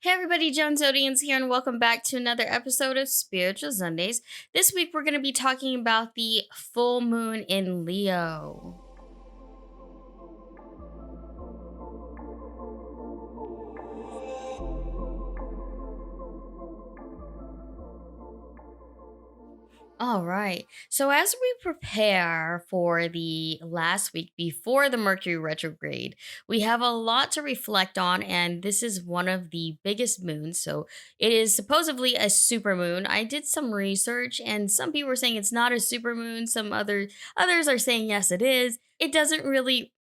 Hey everybody, Joan Zodianz here, and welcome back to another episode of Spiritual Zundayz. This week we're going to be talking about the full moon in Leo. All right. So, as we prepare for the last week before the Mercury retrograde, we have a lot to reflect on, and this is one of the biggest moons. So, it is supposedly a super moon. I did some research, and some people are saying it's not a super moon. Others are saying yes, it is. It doesn't really.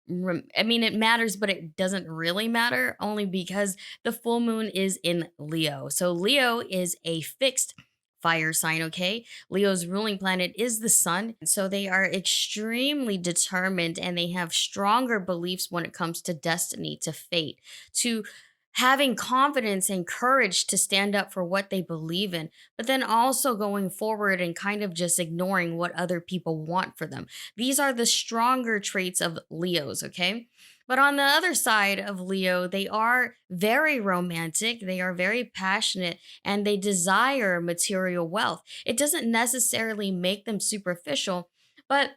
I mean, it matters, but it doesn't really matter only because the full moon is in Leo. So, Leo is a fixed fire sign, okay? Leo's ruling planet is the sun. So they are extremely determined and they have stronger beliefs when it comes to destiny, to fate, to having confidence and courage to stand up for what they believe in, but then also going forward and kind of just ignoring what other people want for them. These are the stronger traits of Leos, okay? But on the other side of Leo, they are very romantic, they are very passionate, and they desire material wealth. It doesn't necessarily make them superficial, but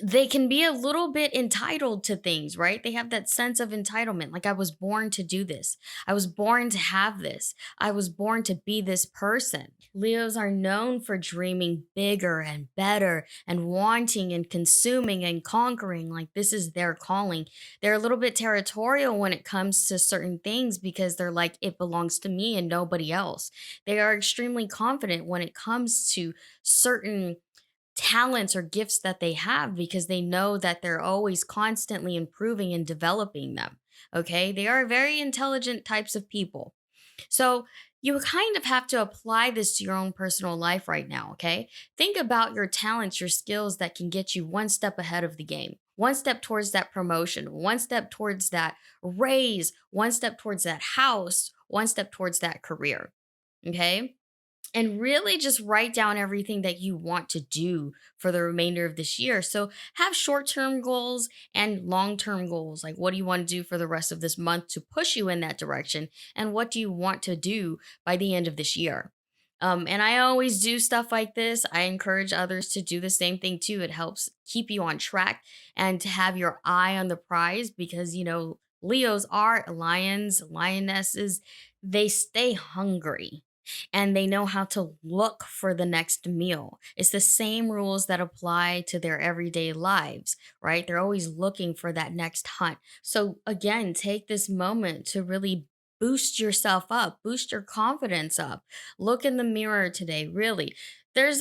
they can be a little bit entitled to things, right? They have that sense of entitlement. Like, I was born to do this. I was born to have this. I was born to be this person. Leos are known for dreaming bigger and better and wanting and consuming and conquering. Like, this is their calling. They're a little bit territorial when it comes to certain things because they're like, it belongs to me and nobody else. They are extremely confident when it comes to certain talents or gifts that they have because they know that they're always constantly improving and developing them. Okay. They are very intelligent types of people. So you kind of have to apply this to your own personal life right now. Okay. Think about your talents, your skills that can get you one step ahead of the game. One step towards that promotion, one step towards that raise, one step towards that house, one step towards that career. Okay, and really just write down everything that you want to do for the remainder of this year. So have short-term goals and long-term goals. Like, what do you want to do for the rest of this month to push you in that direction? And what do you want to do by the end of this year? And I always do stuff like this. I encourage others to do the same thing too. It helps keep you on track and to have your eye on the prize because, Leos are lions, lionesses. They stay hungry and they know how to look for the next meal. It's the same rules that apply to their everyday lives, right? They're always looking for that next hunt. So, again, take this moment to really boost yourself up, boost your confidence up. Look in the mirror today, really. There's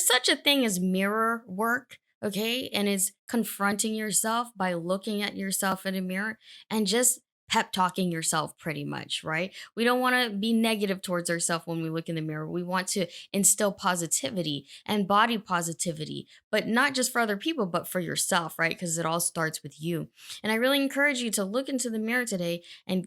such a thing as mirror work, okay? And it's confronting yourself by looking at yourself in a mirror and just pep talking yourself pretty much, right? We don't want to be negative towards ourselves when we look in the mirror. We want to instill positivity and body positivity, but not just for other people, but for yourself, right? Because it all starts with you. And I really encourage you to look into the mirror today and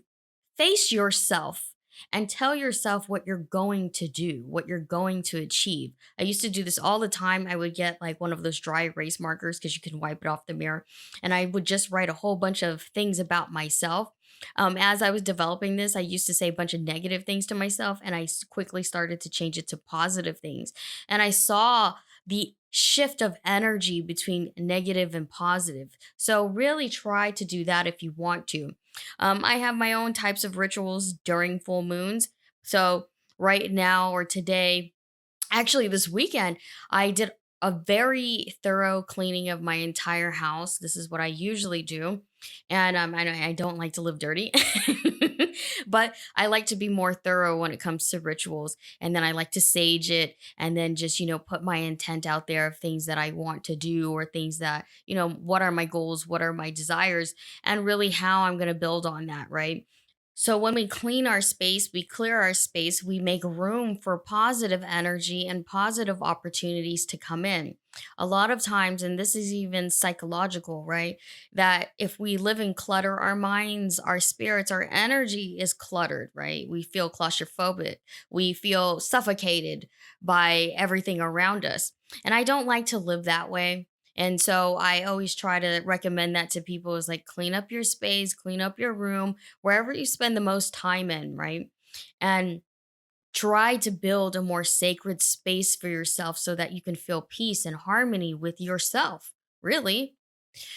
face yourself and tell yourself what you're going to do, what you're going to achieve. I used to do this all the time. I would get like one of those dry erase markers because you can wipe it off the mirror. And I would just write a whole bunch of things about myself. As I was developing this, I used to say a bunch of negative things to myself, and quickly started to change it to positive things. And I saw the shift of energy between negative and positive. So, really try to do that if you want to. I have my own types of rituals during full moons. So, right now or today, actually, this weekend, I did a very thorough cleaning of my entire house. This is what I usually do. And I don't like to live dirty, but I like to be more thorough when it comes to rituals. And then I like to sage it and then just, put my intent out there of things that I want to do or things that, what are my goals? What are my desires? And really how I'm going to build on that, right? So when we clean our space, we clear our space, we make room for positive energy and positive opportunities to come in. A lot of times, and this is even psychological, right? That if we live in clutter, our minds, our spirits, our energy is cluttered, right? We feel claustrophobic. We feel suffocated by everything around us. And I don't like to live that way. And so I always try to recommend that to people is like clean up your space, clean up your room, wherever you spend the most time in, right? and try to build a more sacred space for yourself so that you can feel peace and harmony with yourself. Really.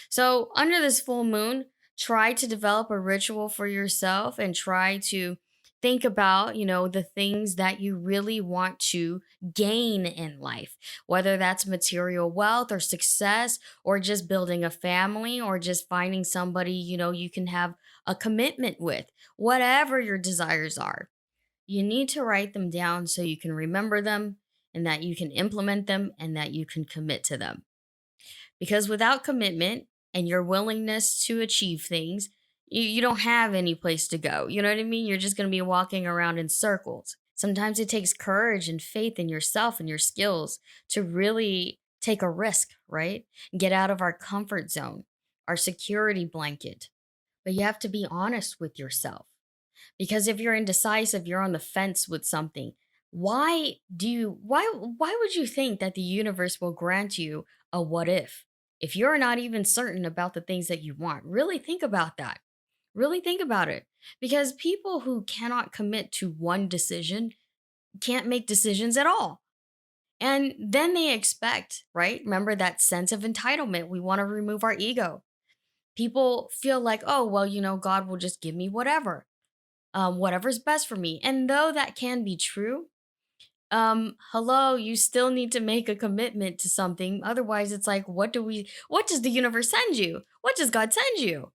So, under this full moon, try to develop a ritual for yourself and try to think about, the things that you really want to gain in life, whether that's material wealth or success, or just building a family, or just finding somebody, you can have a commitment with, whatever your desires are. You need to write them down so you can remember them and that you can implement them and that you can commit to them. Because without commitment and your willingness to achieve things, you don't have any place to go. You know what I mean? You're just going to be walking around in circles. Sometimes it takes courage and faith in yourself and your skills to really take a risk, right? And get out of our comfort zone, our security blanket. But you have to be honest with yourself. Because if you're indecisive, you're on the fence with something. Why would you think that the universe will grant you a what if you're not even certain about the things that you want? Really think about that. Really think about it. Because people who cannot commit to one decision can't make decisions at all. And then they expect, right? Remember that sense of entitlement. We want to remove our ego. People feel like, oh, well, God will just give me whatever's best for me. And though that can be true, hello, you still need to make a commitment to something. Otherwise, it's like, what does the universe send you? What does God send you?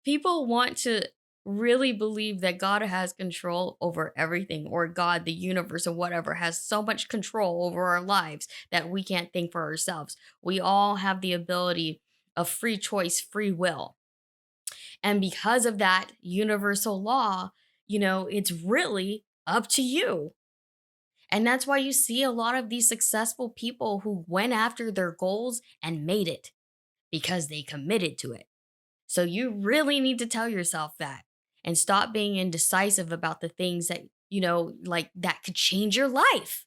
People want to really believe that God has control over everything, or God, the universe, or whatever, has so much control over our lives that we can't think for ourselves. We all have the ability of free choice, free will. And because of that universal law, it's really up to you. And that's why you see a lot of these successful people who went after their goals and made it because they committed to it. So you really need to tell yourself that and stop being indecisive about the things that, like that could change your life.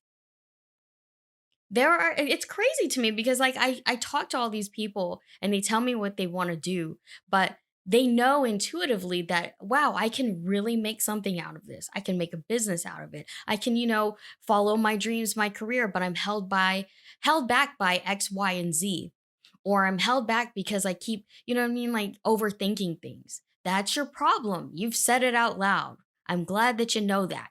It's crazy to me because like I talk to all these people and they tell me what they want to do, but they know intuitively that wow, I can really make something out of this. I can make a business out of it. I can, follow my dreams, my career, but I'm held back by X, Y, and Z. Or I'm held back because I keep, you know what I mean, like overthinking things. That's your problem. You've said it out loud. I'm glad that you know that.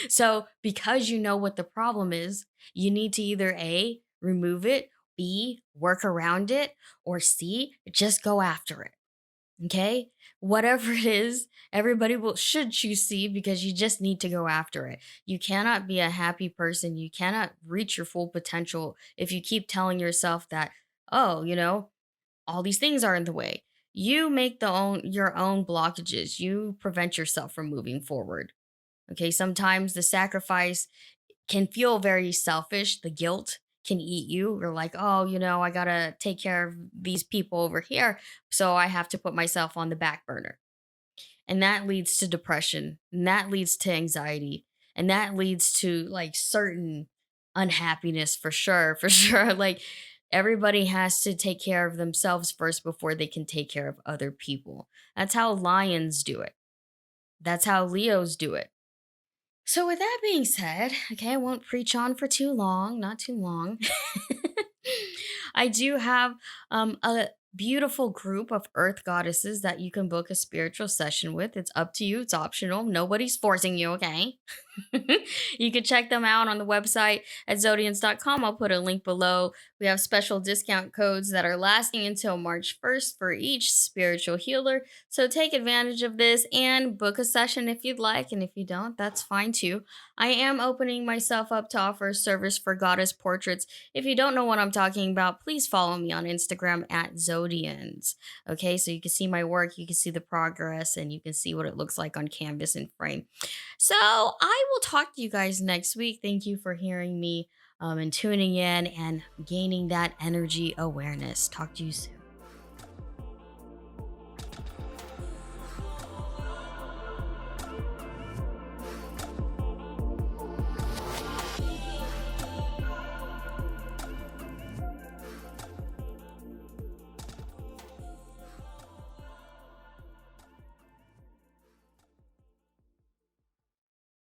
So, because you know what the problem is, you need to either A, remove it, B, work around it, or C, just go after it. Okay? Whatever it is, everybody should choose C because you just need to go after it. You cannot be a happy person. You cannot reach your full potential if you keep telling yourself that, oh, all these things are in the way. You make your own blockages. You prevent yourself from moving forward. Okay, sometimes the sacrifice can feel very selfish. The guilt can eat you. You're like, oh, I got to take care of these people over here. So I have to put myself on the back burner. And that leads to depression. And that leads to anxiety. And that leads to like certain unhappiness for sure. For sure. Like everybody has to take care of themselves first before they can take care of other people. That's how lions do it. That's how Leos do it. So, with that being said, okay, I won't preach on for too long, not too long. I do have a beautiful group of earth goddesses that you can book a spiritual session with. It's up to you, it's optional. Nobody's forcing you, okay? You can check them out on the website at zodianz.com. I'll put a link below. We have special discount codes that are lasting until March 1st for each spiritual healer. So take advantage of this and book a session if you'd like. And if you don't, that's fine too. I am opening myself up to offer a service for goddess portraits. If you don't know what I'm talking about, please follow me on Instagram at Zodianz. Okay, so you can see my work, you can see the progress, and you can see what it looks like on canvas and frame. So I will talk to you guys next week. Thank you for hearing me and tuning in and gaining that energy awareness. Talk to you soon.